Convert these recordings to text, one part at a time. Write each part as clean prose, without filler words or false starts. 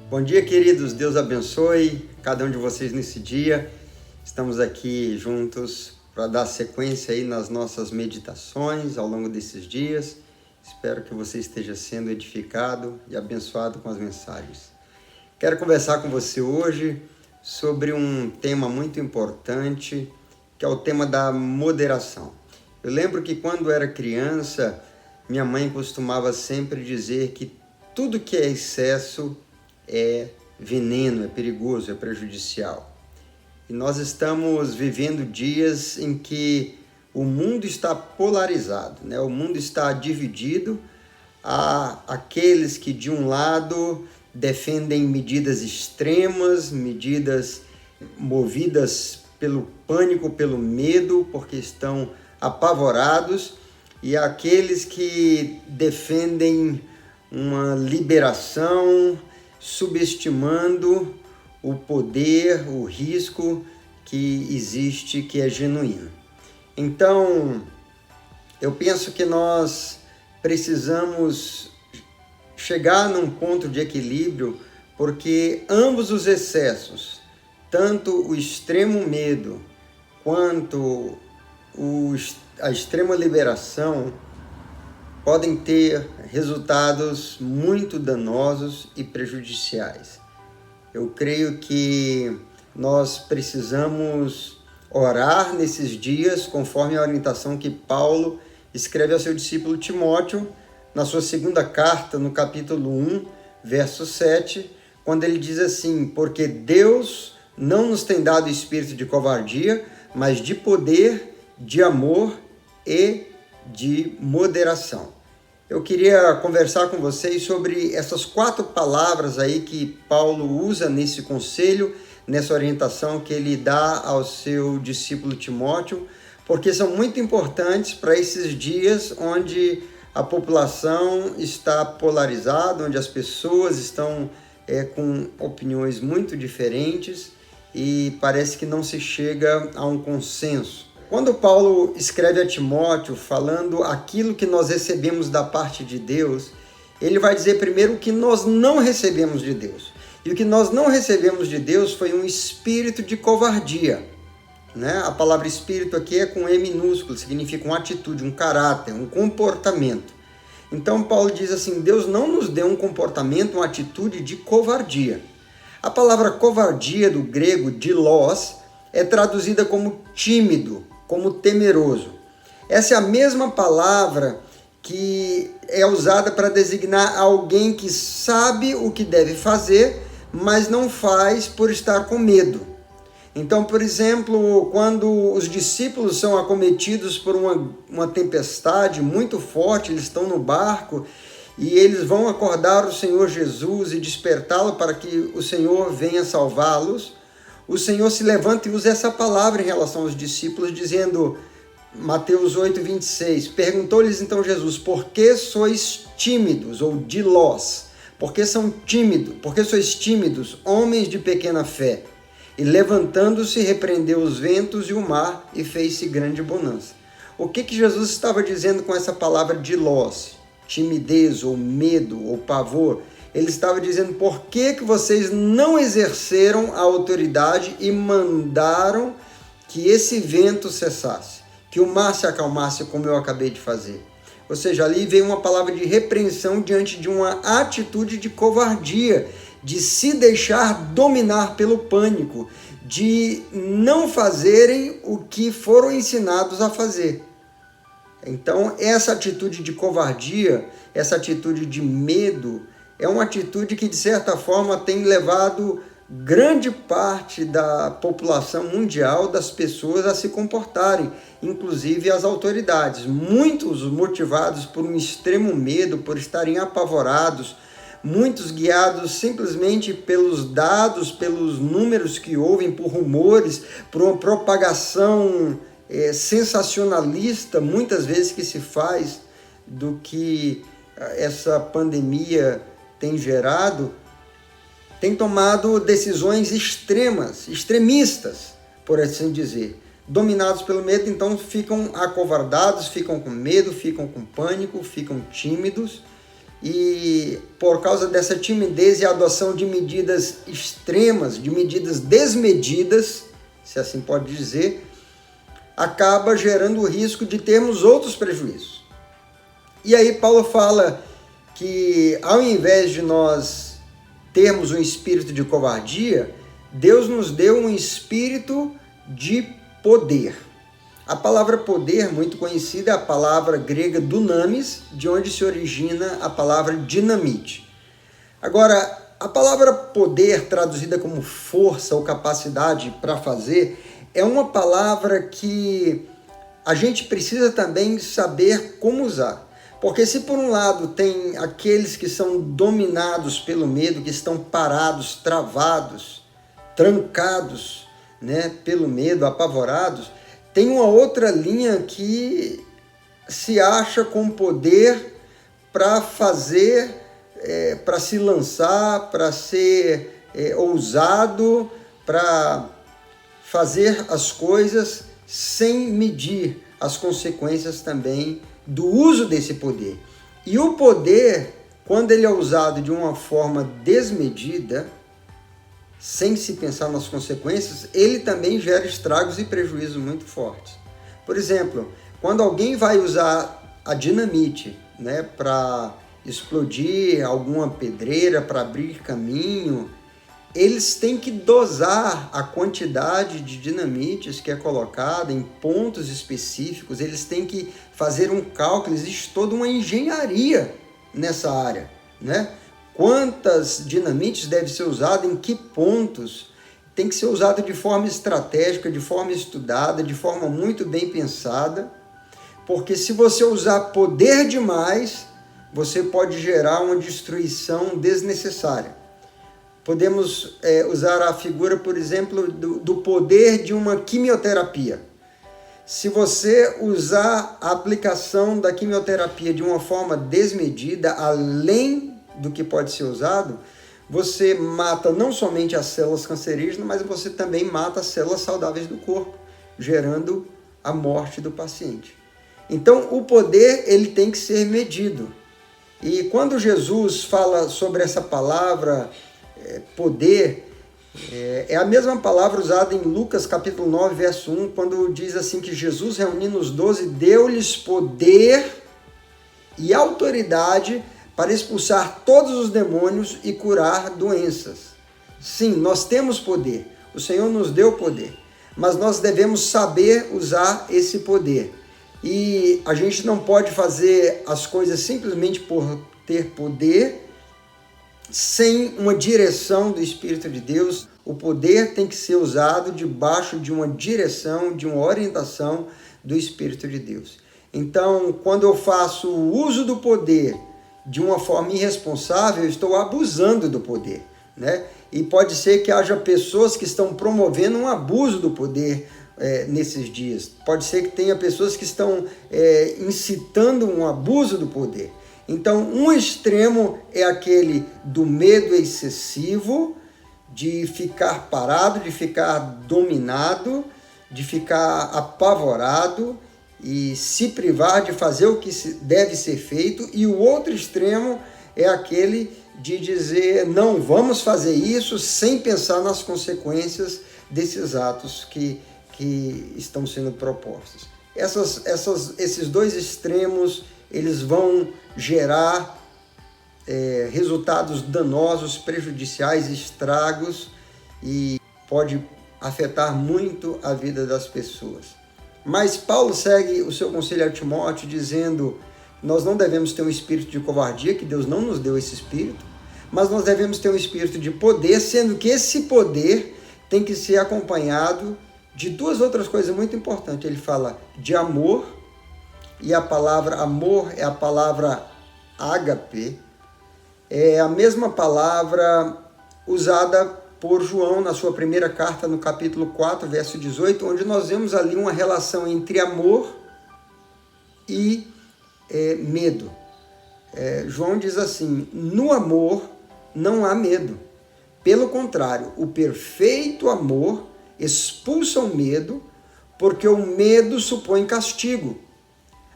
Bom dia, queridos. Deus abençoe cada um de vocês nesse dia. Estamos aqui juntos para dar sequência aí nas nossas meditações ao longo desses dias. Espero que você esteja sendo edificado e abençoado com as mensagens. Quero conversar com você hoje sobre um tema muito importante, que é o tema da moderação. Eu lembro que quando era criança, minha mãe costumava sempre dizer que tudo que é excesso é veneno, é perigoso, é prejudicial. E nós estamos vivendo dias em que o mundo está polarizado, né? O mundo está dividido. Há aqueles que, de um lado, defendem medidas extremas, medidas movidas pelo pânico, pelo medo, porque estão apavorados, e há aqueles que defendem uma liberação, subestimando o poder, o risco que existe, que é genuíno. Então, eu penso que nós precisamos chegar num ponto de equilíbrio, porque ambos os excessos, tanto o extremo medo quanto a extrema liberação, podem ter resultados muito danosos e prejudiciais. Eu creio que nós precisamos orar nesses dias, conforme a orientação que Paulo escreve ao seu discípulo Timóteo, na sua segunda carta, no capítulo 1, verso 7, quando ele diz assim: porque Deus não nos tem dado espírito de covardia, mas de poder, de amor e de moderação. Eu queria conversar com vocês sobre essas 4 palavras aí que Paulo usa nesse conselho, nessa orientação que ele dá ao seu discípulo Timóteo, porque são muito importantes para esses dias onde a população está polarizada, onde as pessoas estão com opiniões muito diferentes e parece que não se chega a um consenso. Quando Paulo escreve a Timóteo falando aquilo que nós recebemos da parte de Deus, ele vai dizer primeiro o que nós não recebemos de Deus. E o que nós não recebemos de Deus foi um espírito de covardia, né? A palavra espírito aqui é com E minúsculo, significa uma atitude, um caráter, um comportamento. Então Paulo diz assim: Deus não nos deu um comportamento, uma atitude de covardia. A palavra covardia do grego, dilos, é traduzida como tímido, como temeroso. Essa é a mesma palavra que é usada para designar alguém que sabe o que deve fazer, mas não faz por estar com medo. Então, por exemplo, quando os discípulos são acometidos por uma tempestade muito forte, eles estão no barco e eles vão acordar o Senhor Jesus e despertá-lo para que o Senhor venha salvá-los, o Senhor se levanta e usa essa palavra em relação aos discípulos, dizendo, Mateus 8, 26, perguntou-lhes então Jesus: por que sois tímidos, ou dilos? Por que são tímidos? Por que sois tímidos, homens de pequena fé? E levantando-se, repreendeu os ventos e o mar, e fez-se grande bonança. O que Jesus estava dizendo com essa palavra dilos? Timidez, ou medo, ou pavor. Ele estava dizendo: por que vocês não exerceram a autoridade e mandaram que esse vento cessasse, que o mar se acalmasse, como eu acabei de fazer? Ou seja, ali veio uma palavra de repreensão diante de uma atitude de covardia, de se deixar dominar pelo pânico, de não fazerem o que foram ensinados a fazer. Então, essa atitude de covardia, essa atitude de medo, é uma atitude que, de certa forma, tem levado grande parte da população mundial, das pessoas, a se comportarem, inclusive as autoridades. Muitos motivados por um extremo medo, por estarem apavorados, muitos guiados simplesmente pelos dados, pelos números que ouvem, por rumores, por uma propagação sensacionalista, muitas vezes, que se faz do que essa pandemia tem gerado, tem tomado decisões extremistas, por assim dizer. Dominados pelo medo, então ficam acovardados, ficam com medo, ficam com pânico, ficam tímidos e por causa dessa timidez e adoção de medidas extremas, de medidas desmedidas, se assim pode dizer, acaba gerando o risco de termos outros prejuízos. E aí Paulo fala que ao invés de nós termos um espírito de covardia, Deus nos deu um espírito de poder. A palavra poder, muito conhecida, é a palavra grega dunamis, de onde se origina a palavra dinamite. Agora, a palavra poder, traduzida como força ou capacidade para fazer, é uma palavra que a gente precisa também saber como usar. Porque se por um lado tem aqueles que são dominados pelo medo, que estão parados, travados, trancados, né, pelo medo, apavorados, tem uma outra linha que se acha com poder para fazer, para se lançar, para ser ousado, para fazer as coisas sem medir as consequências também do uso desse poder. E o poder, quando ele é usado de uma forma desmedida, sem se pensar nas consequências, ele também gera estragos e prejuízos muito fortes. Por exemplo, quando alguém vai usar a dinamite, né, para explodir alguma pedreira, para abrir caminho, eles têm que dosar a quantidade de dinamites que é colocada em pontos específicos, eles têm que fazer um cálculo, existe toda uma engenharia nessa área, né? Quantas dinamites devem ser usadas, em que pontos, tem que ser usado de forma estratégica, de forma estudada, de forma muito bem pensada, porque se você usar poder demais, você pode gerar uma destruição desnecessária. Podemos usar a figura, por exemplo, do poder de uma quimioterapia. Se você usar a aplicação da quimioterapia de uma forma desmedida, além do que pode ser usado, você mata não somente as células cancerígenas, mas você também mata as células saudáveis do corpo, gerando a morte do paciente. Então, o poder ele tem que ser medido. E quando Jesus fala sobre essa palavra poder, é a mesma palavra usada em Lucas capítulo 9, verso 1, quando diz assim que Jesus, reunindo os 12, deu-lhes poder e autoridade para expulsar todos os demônios e curar doenças. Sim, nós temos poder, o Senhor nos deu poder, mas nós devemos saber usar esse poder. E a gente não pode fazer as coisas simplesmente por ter poder, sem uma direção do Espírito de Deus. O poder tem que ser usado debaixo de uma direção, de uma orientação do Espírito de Deus. Então, quando eu faço o uso do poder de uma forma irresponsável, eu estou abusando do poder, né? E pode ser que haja pessoas que estão promovendo um abuso do poder nesses dias. Pode ser que tenha pessoas que estão incitando um abuso do poder. Então, um extremo é aquele do medo excessivo, de ficar parado, de ficar dominado, de ficar apavorado e se privar de fazer o que deve ser feito. E o outro extremo é aquele de dizer, não, vamos fazer isso sem pensar nas consequências desses atos que estão sendo propostos. Esses dois extremos, eles vão gerar resultados danosos, prejudiciais, estragos, e pode afetar muito a vida das pessoas. Mas Paulo segue o seu conselho a Timóteo dizendo, nós não devemos ter um espírito de covardia, que Deus não nos deu esse espírito, mas nós devemos ter um espírito de poder, sendo que esse poder tem que ser acompanhado de duas outras coisas muito importantes. Ele fala de amor, e a palavra amor é a palavra ágape, é a mesma palavra usada por João na sua primeira carta, no capítulo 4, verso 18, onde nós vemos ali uma relação entre amor e medo. João diz assim, no amor não há medo. Pelo contrário, o perfeito amor expulsa o medo, porque o medo supõe castigo.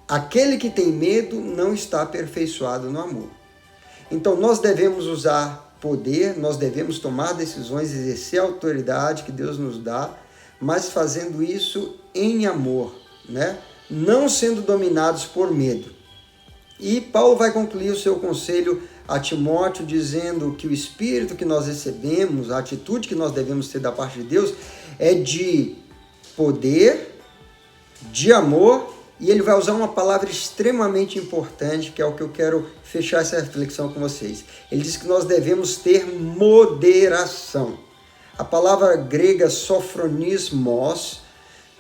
Aquele que tem medo não está aperfeiçoado no amor. Então nós devemos usar poder, nós devemos tomar decisões, exercer a autoridade que Deus nos dá, mas fazendo isso em amor, né? Não sendo dominados por medo. E Paulo vai concluir o seu conselho a Timóteo dizendo que o espírito que nós recebemos, a atitude que nós devemos ter da parte de Deus é de poder, de amor, e ele vai usar uma palavra extremamente importante, que é o que eu quero fechar essa reflexão com vocês. Ele diz que nós devemos ter moderação. A palavra grega sophronismos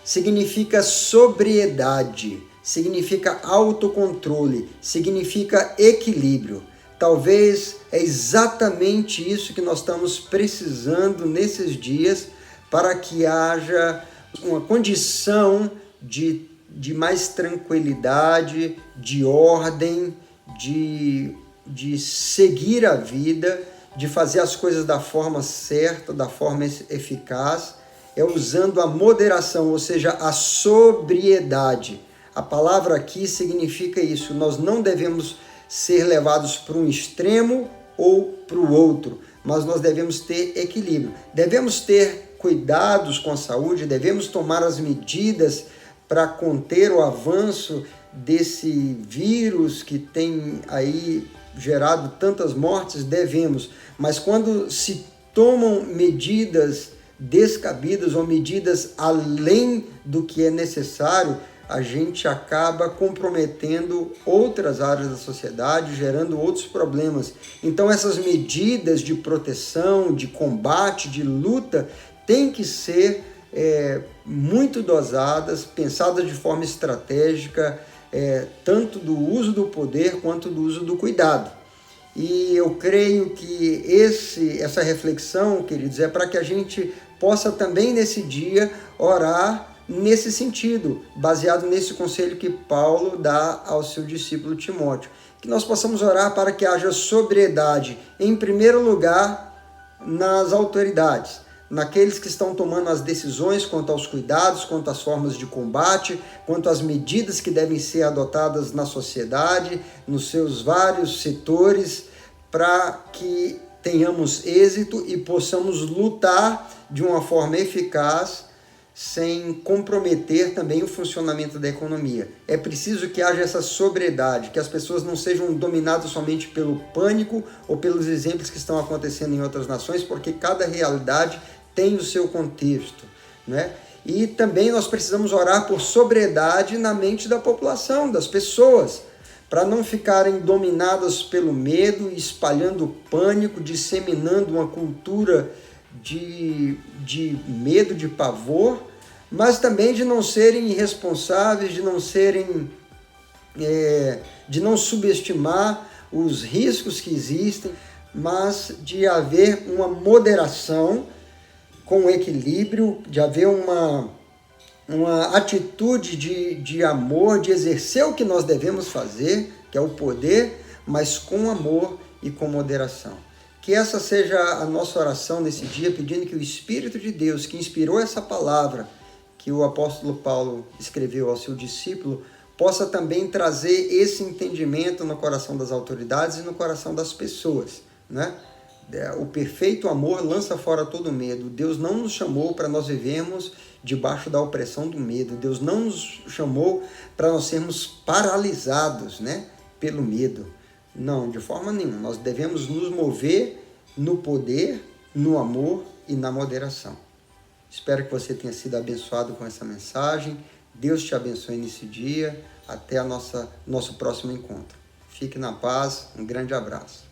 significa sobriedade, significa autocontrole, significa equilíbrio. Talvez é exatamente isso que nós estamos precisando nesses dias para que haja uma condição de mais tranquilidade, de ordem, de seguir a vida, de fazer as coisas da forma certa, da forma eficaz, é usando a moderação, ou seja, a sobriedade. A palavra aqui significa isso, nós não devemos ser levados para um extremo ou para o outro, mas nós devemos ter equilíbrio. Devemos ter cuidados com a saúde, devemos tomar as medidas para conter o avanço desse vírus que tem aí gerado tantas mortes, devemos. Mas quando se tomam medidas descabidas ou medidas além do que é necessário, a gente acaba comprometendo outras áreas da sociedade, gerando outros problemas. Então essas medidas de proteção, de combate, de luta, têm que ser muito dosadas, pensadas de forma estratégica, tanto do uso do poder quanto do uso do cuidado. E eu creio que essa reflexão, queridos, é para que a gente possa também nesse dia orar nesse sentido, baseado nesse conselho que Paulo dá ao seu discípulo Timóteo. Que nós possamos orar para que haja sobriedade, em primeiro lugar, nas autoridades, naqueles que estão tomando as decisões quanto aos cuidados, quanto às formas de combate, quanto às medidas que devem ser adotadas na sociedade, nos seus vários setores, para que tenhamos êxito e possamos lutar de uma forma eficaz, sem comprometer também o funcionamento da economia. É preciso que haja essa sobriedade, que as pessoas não sejam dominadas somente pelo pânico ou pelos exemplos que estão acontecendo em outras nações, porque cada realidade tem o seu contexto, né? E também nós precisamos orar por sobriedade na mente da população, das pessoas, para não ficarem dominadas pelo medo, espalhando pânico, disseminando uma cultura de medo, de pavor, mas também de não serem irresponsáveis, de não subestimar os riscos que existem, mas de haver uma moderação com equilíbrio, de haver uma atitude de amor, de exercer o que nós devemos fazer, que é o poder, mas com amor e com moderação. Que essa seja a nossa oração nesse dia, pedindo que o Espírito de Deus, que inspirou essa palavra que o apóstolo Paulo escreveu ao seu discípulo, possa também trazer esse entendimento no coração das autoridades e no coração das pessoas, né? O perfeito amor lança fora todo medo. Deus não nos chamou para nós vivermos debaixo da opressão do medo. Deus não nos chamou para nós sermos paralisados, né, pelo medo. Não, de forma nenhuma. Nós devemos nos mover no poder, no amor e na moderação. Espero que você tenha sido abençoado com essa mensagem. Deus te abençoe nesse dia. Até nosso próximo encontro. Fique na paz. Um grande abraço.